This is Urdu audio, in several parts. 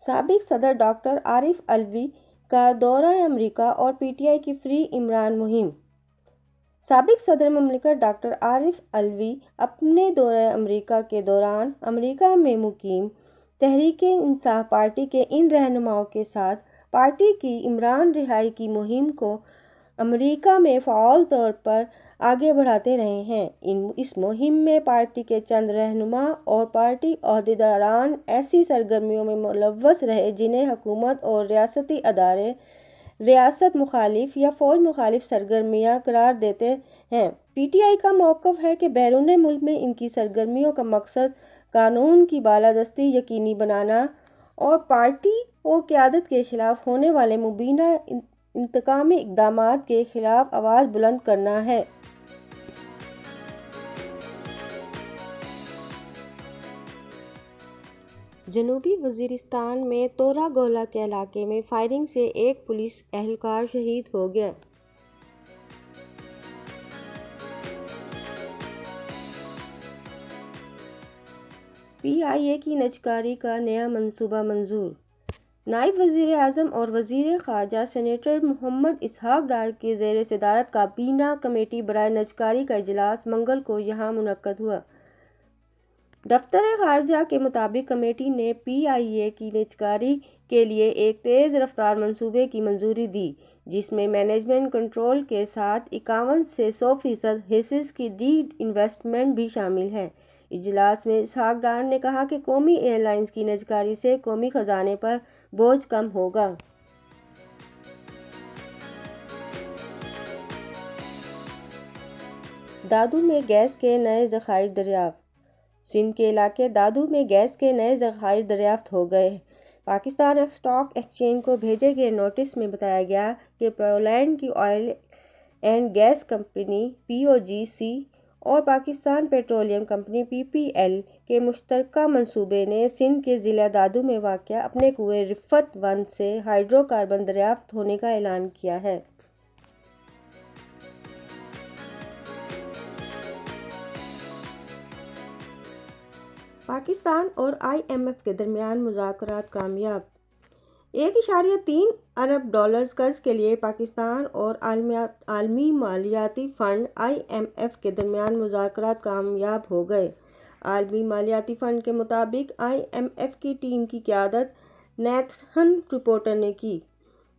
سابق صدر ڈاکٹر عارف علوی کا دورہ امریکہ اور پی ٹی آئی کی فری عمران مہم۔ سابق صدر مملکت ڈاکٹر عارف علوی اپنے دورہ امریکہ کے دوران امریکہ میں مقیم تحریک انصاف پارٹی کے ان رہنماؤں کے ساتھ پارٹی کی عمران رہائی کی مہم کو امریکہ میں فعال طور پر آگے بڑھاتے رہے ہیں۔ اس مہم میں پارٹی کے چند رہنما اور پارٹی عہدیداران ایسی سرگرمیوں میں ملوث رہے جنہیں حکومت اور ریاستی ادارے ریاست مخالف یا فوج مخالف سرگرمیاں قرار دیتے ہیں۔ پی ٹی آئی کا موقف ہے کہ بیرون ملک میں ان کی سرگرمیوں کا مقصد قانون کی بالادستی یقینی بنانا اور پارٹی و قیادت کے خلاف ہونے والے مبینہ انتقامی اقدامات کے خلاف آواز بلند کرنا ہے۔ جنوبی وزیرستان میں تورا گولا کے علاقے میں فائرنگ سے ایک پولیس اہلکار شہید ہو گیا۔ پی آئی اے کی نجکاری کا نیا منصوبہ منظور۔ نائب وزیر اعظم اور وزیر خارجہ سینیٹر محمد اسحاق ڈار کی زیر صدارت کابینہ کمیٹی برائے نجکاری کا اجلاس منگل کو یہاں منعقد ہوا۔ دفتر خارجہ کے مطابق کمیٹی نے پی آئی اے کی نجکاری کے لیے ایک تیز رفتار منصوبے کی منظوری دی جس میں مینجمنٹ کنٹرول کے ساتھ 51 سے 100% حصص کی ڈی انویسٹمنٹ بھی شامل ہے۔ اجلاس میں اسحاق ڈار نے کہا کہ قومی ایئر لائنز کی نجکاری سے قومی خزانے پر بوجھ کم ہوگا۔ دادو میں گیس کے نئے ذخائر دریافت۔ سندھ کے علاقے دادو میں گیس کے نئے ذخائر دریافت ہو گئے۔ پاکستان اسٹاک ایکسچینج کو بھیجے گئے نوٹس میں بتایا گیا کہ پولینڈ کی oil and gas company P O G C اور Pakistan petroleum company P P L کے مشترکہ منصوبے نے سندھ کے ضلع دادو میں واقع اپنے کنویں رفت 1 سے ہائیڈرو کاربن دریافت ہونے کا اعلان کیا ہے۔ پاکستان اور آئی ایم ایف کے درمیان مذاکرات کامیاب۔ 1.3 ارب ڈالرز قرض کے لیے پاکستان اور عالمی مالیاتی فنڈ آئی ایم ایف کے درمیان مذاکرات کامیاب ہو گئے۔ عالمی مالیاتی فنڈ کے مطابق آئی ایم ایف کی ٹیم کی قیادت نیتھن ریپورٹر نے کی۔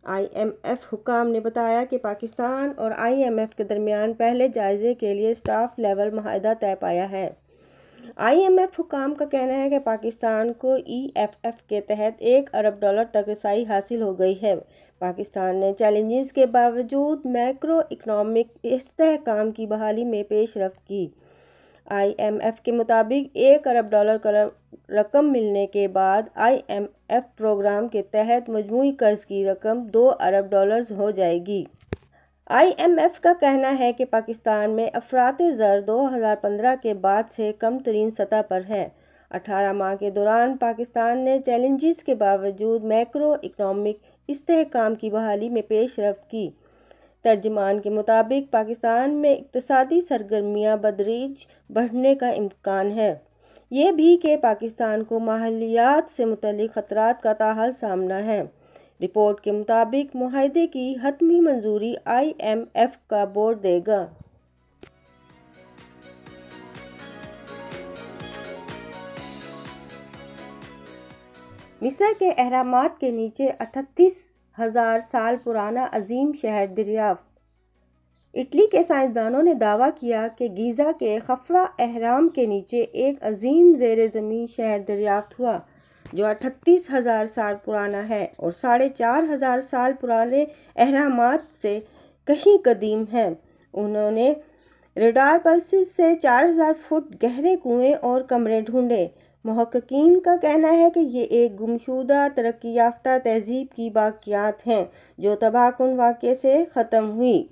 آئی ایم ایف حکام نے بتایا کہ پاکستان اور آئی ایم ایف کے درمیان پہلے جائزے کے لیے اسٹاف لیول معاہدہ طے پایا ہے۔ آئی ایم ایف حکام کا کہنا ہے کہ پاکستان کو ای ایف ایف کے تحت 1 ارب ڈالر تک رسائی حاصل ہو گئی ہے۔ پاکستان نے چیلنجز کے باوجود میکرو اکنامک استحکام کی بحالی میں پیش رفت کی۔ آئی ایم ایف کے مطابق 1 ارب ڈالر کا رقم ملنے کے بعد آئی ایم ایف پروگرام کے تحت مجموعی قرض کی رقم 2 ارب ڈالرز ہو جائے گی۔ آئی ایم ایف کا کہنا ہے کہ پاکستان میں افراط زر 2015 کے بعد سے کم ترین سطح پر ہے۔ 18 ماہ کے دوران پاکستان نے چیلنجز کے باوجود میکرو اکنامک استحکام کی بحالی میں پیش رفت کی۔ ترجمان کے مطابق پاکستان میں اقتصادی سرگرمیاں بتدریج بڑھنے کا امکان ہے۔ یہ بھی کہ پاکستان کو ماحولیات سے متعلق خطرات کا تاحال سامنا ہے۔ رپورٹ کے مطابق معاہدے کی حتمی منظوری آئی ایم ایف کا بورڈ دے گا۔ مصر کے اہرامات کے نیچے 38,000 سال پرانا عظیم شہر دریافت۔ اٹلی کے سائنسدانوں نے دعویٰ کیا کہ گیزا کے خفرہ اہرام کے نیچے ایک عظیم زیر زمین شہر دریافت ہوا جو 38,000 سال پرانا ہے اور 4,500 سال پرانے اہرامات سے کہیں قدیم ہے۔ انہوں نے ریڈار پلسز سے 4,000 فٹ گہرے کنویں اور کمرے ڈھونڈے۔ محققین کا کہنا ہے کہ یہ ایک گمشدہ ترقی یافتہ تہذیب کی باقیات ہیں جو تباہ کن واقعے سے ختم ہوئی۔